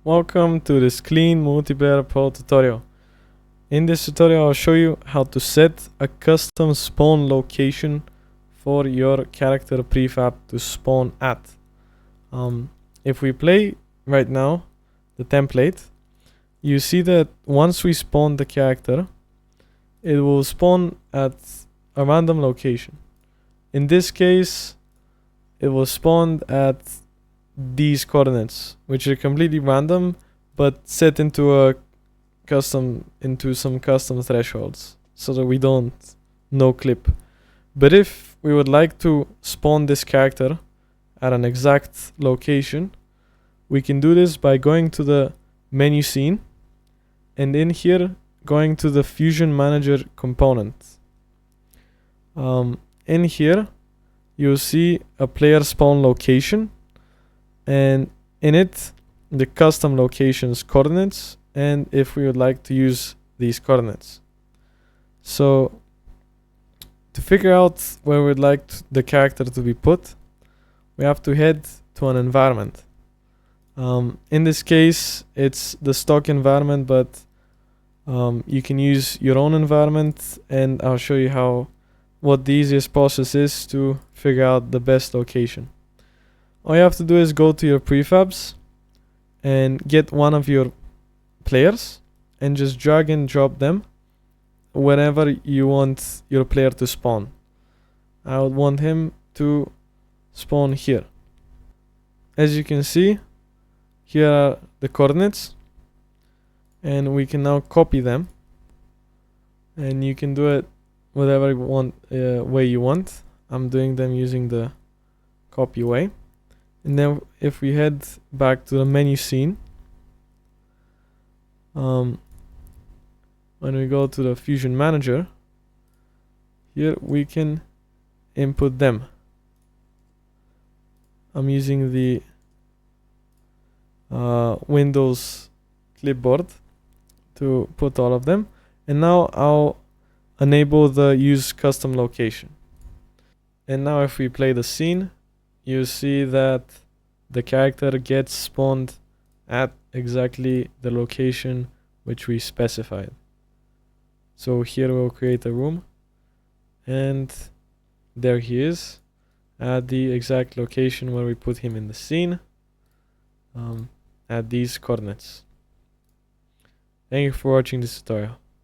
Welcome to this clean multiplayer pro tutorial. In this tutorial I'll show you how to set a custom spawn location for your character prefab to spawn at. If we play right now the template, you see that once we spawn the character, it will spawn at a random location. In this case, it will spawn at these coordinates, which are completely random but set into some custom thresholds so that we don't no clip. But if we would like to spawn this character at an exact location, we can do this by going to the menu scene and in here going to the Fusion Manager component. In here you'll see a player spawn location, and in it the custom locations coordinates, and if we would like to use these coordinates. So to figure out where we'd like the character to be put, we have to head to an environment. In this case it's the stock environment, but you can use your own environment, and I'll show you what the easiest process is to figure out the best location. All you have to do is go to your prefabs and get one of your players and just drag and drop them wherever you want your player to spawn. I would want him to spawn here. As you can see, here are the coordinates, and we can now copy them, and you can do it whatever way you want. I'm doing them using the copy way. And then if we head back to the menu scene, when we go to the Fusion Manager, here we can input them. I'm using the Windows clipboard to put all of them, and now I'll enable the use custom location. And now if we play the scene, you see that the character gets spawned at exactly the location which we specified. So here we'll create a room, and there he is at the exact location where we put him in the scene, at these coordinates. Thank you for watching this tutorial.